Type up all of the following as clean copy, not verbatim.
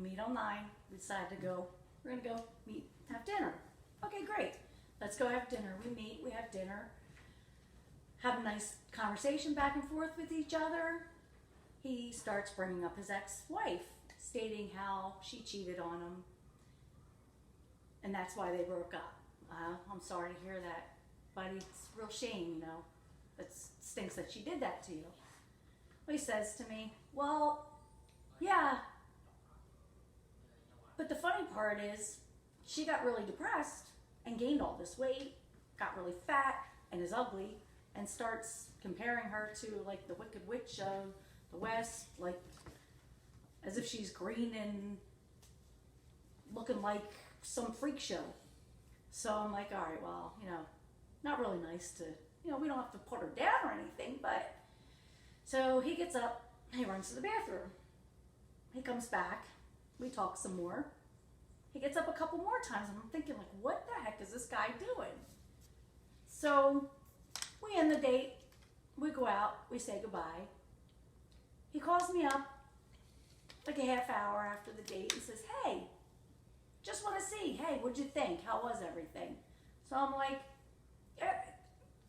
meet on 9. We decide to go, we're gonna go meet, have dinner. Okay, great. Let's go have dinner. We meet, we have dinner, have a nice conversation back and forth with each other. He starts bringing up his ex-wife, stating how she cheated on him, and that's why they broke up. I'm sorry to hear that, but it's a real shame, you know. It stinks that she did that to you. Well, he says to me, well, yeah, but the funny part is she got really depressed and gained all this weight, got really fat and is ugly, and starts comparing her to like the Wicked Witch of the West, like as if she's green and looking like some freak show. So I'm like, all right, well, you know, not really nice to, you know, we don't have to put her down or anything, but so he gets up, he runs to the bathroom. He comes back, we talk some more. He gets up a couple more times and I'm thinking like, what the heck is this guy doing? So we end the date, we go out, we say goodbye. He calls me up like a half hour after the date and says, hey, just want to see, hey, what'd you think? How was everything? So I'm like, it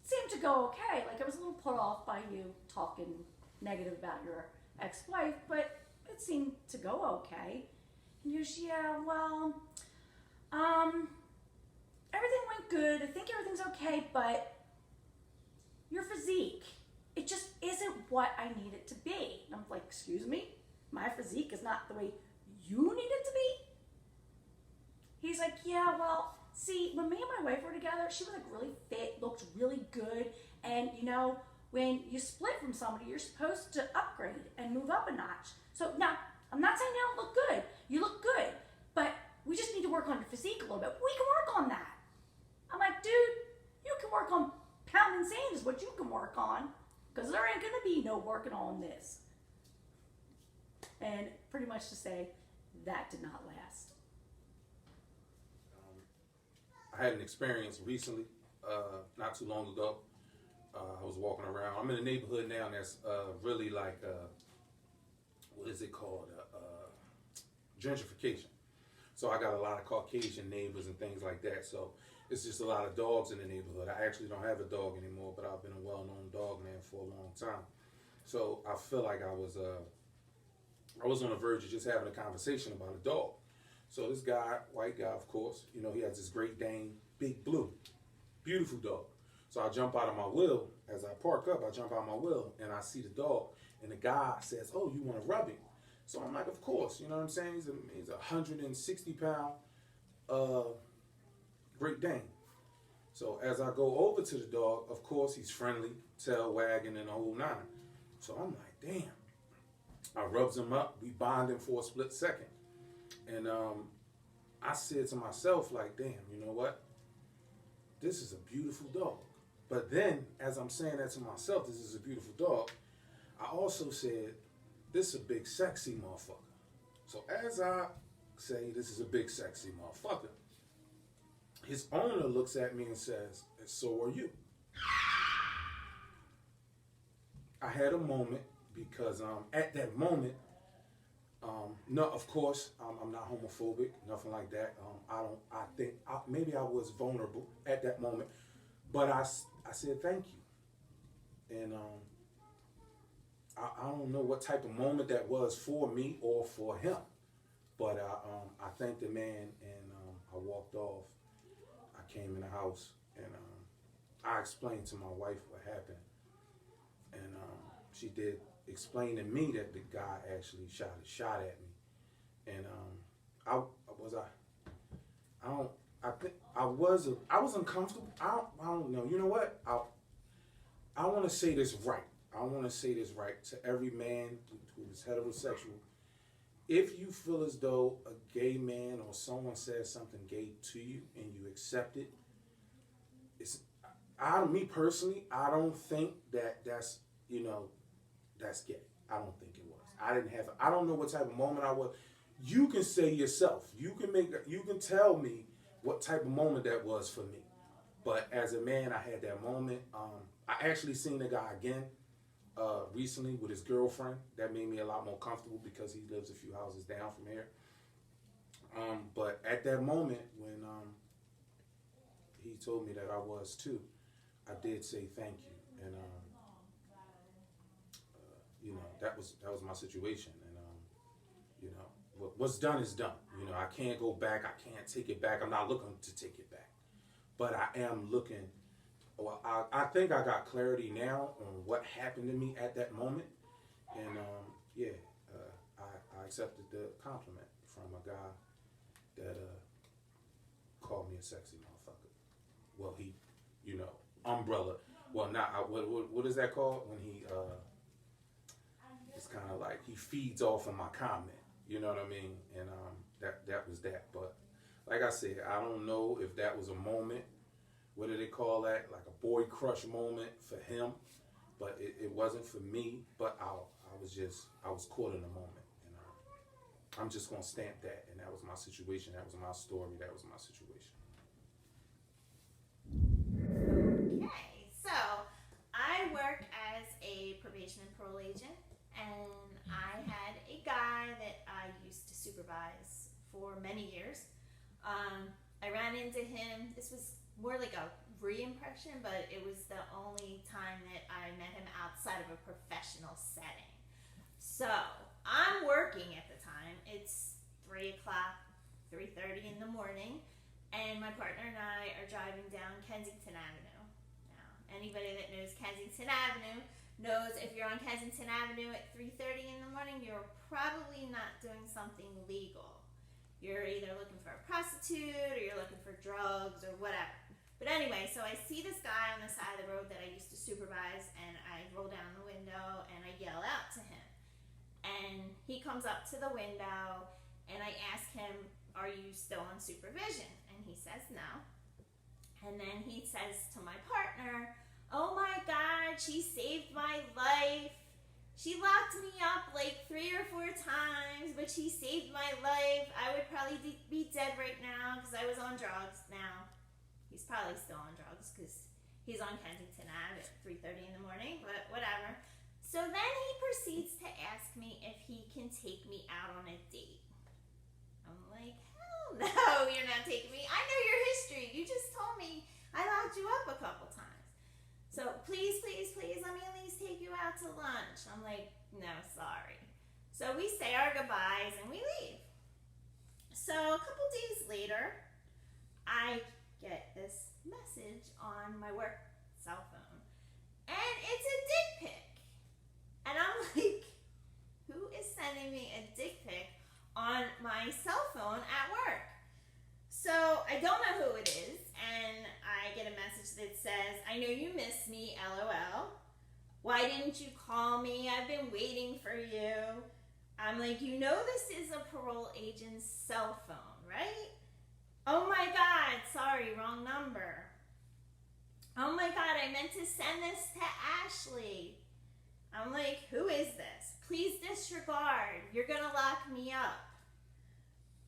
seemed to go okay. Like I was a little put off by you talking negative about your ex-wife, but it seemed to go okay. And he goes, yeah, well, everything went good. I think everything's okay, but your physique, it just isn't what I need it to be. And I'm like, excuse me? My physique is not the way you need it to be? He's like, yeah, well, see, when me and my wife were together, she was like really fit, looked really good. And you know, when you split from somebody, you're supposed to upgrade and move up a notch. So now, I'm not saying you don't look good. You look good, but we just need to work on your physique a little bit. We can work on that. I'm like, dude, you can work on pounding sand is what you can work on, because there ain't gonna be no working on this. And pretty much to say, that did not last. I had an experience recently, not too long ago. I was walking around. I'm in a neighborhood now that's really like, what is it called? Gentrification. So I got a lot of Caucasian neighbors and things like that. So it's just a lot of dogs in the neighborhood. I actually don't have a dog anymore, but I've been a well-known dog man for a long time. So I feel like I was on the verge of just having a conversation about a dog. So this guy, white guy, of course, you know, he has this Great Dane, big blue, beautiful dog. So I jump out of my wheel. As I park up, I jump out of my wheel and I see the dog. And the guy says, oh, you want to rub him? So I'm like, of course, you know what I'm saying? He's a 160-pound Great Dane. So as I go over to the dog, of course, he's friendly, tail wagging and the whole nine. So I'm like, damn. I rubs him up. We bonding for a split second. And I said to myself, like, damn, you know what? This is a beautiful dog. But then, as I'm saying that to myself, this is a beautiful dog, I also said, this is a big, sexy motherfucker. So as I say, this is a big, sexy motherfucker, his owner looks at me and says, and so are you. I had a moment because at that moment, no, of course, I'm not homophobic, nothing like that. Maybe I was vulnerable at that moment, but I said thank you. And I don't know what type of moment that was for me or for him, but I thanked the man and I walked off. I came in the house and I explained to my wife what happened, and she did explain to me that the guy actually shot a shot at me, and I was uncomfortable. I don't know. You know what? I want to say this right. I want to say this right to every man who is heterosexual. If you feel as though a gay man or someone says something gay to you and you accept it, me personally, I don't think that's gay. I don't think it was. I don't know what type of moment I was. You can say yourself. You can tell me what type of moment that was for me. But as a man, I had that moment. I actually seen the guy again recently with his girlfriend. That made me a lot more comfortable because he lives a few houses down from here. But at that moment when he told me that I was too, I did say thank you, and you know, that was my situation, and you know, what's done is done. You know, I can't go back. I can't take it back. I'm not looking to take it back, but I am looking. Well, I think I got clarity now on what happened to me at that moment, and yeah, I accepted the compliment from a guy that called me a sexy motherfucker. Well, he, you know, umbrella. Well, not what is that called when he it's kind of like he feeds off of my comment. You know what I mean? And that was that. But like I said, I don't know if that was a moment. What do they call that? Like a boy crush moment for him, but it wasn't for me. But I was caught in the moment. I'm just going to stamp that, and that was my situation, that was my story, that was my situation. Okay, so I work as a probation and parole agent, and I had a guy that I used to supervise for many years. I ran into him, this was more like a re-impression, but it was the only time that I met him outside of a professional setting. So I'm working at the time. It's 3 o'clock, 3:30 in the morning, and my partner and I are driving down Kensington Avenue. Now, anybody that knows Kensington Avenue knows if you're on Kensington Avenue at 3:30 in the morning, you're probably not doing something legal. You're either looking for a prostitute or you're looking for drugs or whatever. But anyway, so I see this guy on the side of the road that I used to supervise, and I roll down the window and I yell out to him. And he comes up to the window, and I ask him, "Are you still on supervision?" And he says no. And then he says to my partner, "Oh my God, she saved my life. She locked me up like 3 or 4 times, but she saved my life. I would probably be dead right now because I was on drugs." Now, he's probably still on drugs because he's on Kensington Ave at 3:30 in the morning, but whatever. So then he proceeds to ask me if he can take me out on a date. I'm like, hell no, you're not taking me. I know your history. You just told me I locked you up a couple times. So please, please, please, let me at least take you out to lunch. I'm like, no, sorry. So we say our goodbyes and we leave. So a couple days later, I get this message on my work cell phone. And it's a dick pic. And I'm like, who is sending me a dick pic on my cell phone at work? So I don't know who it is, and I get a message that says, "I know you miss me, LOL. Why didn't you call me? I've been waiting for you." I'm like, you know this is a parole agent's cell phone, right? Oh my God, sorry, wrong number. Oh my God, I meant to send this to Ashley. I'm like, who is this? Please disregard. You're going to lock me up.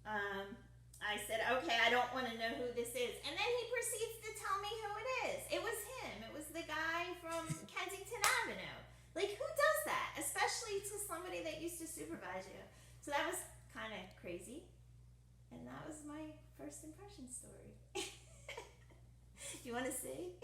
I said, okay, I don't want to know who this is. And then he proceeds to tell me who it is. It was him. It was the guy from Kensington Avenue. Like, who does that? Especially to somebody that used to supervise you. So that was kind of crazy. And that was my first impression story. Do you want to see?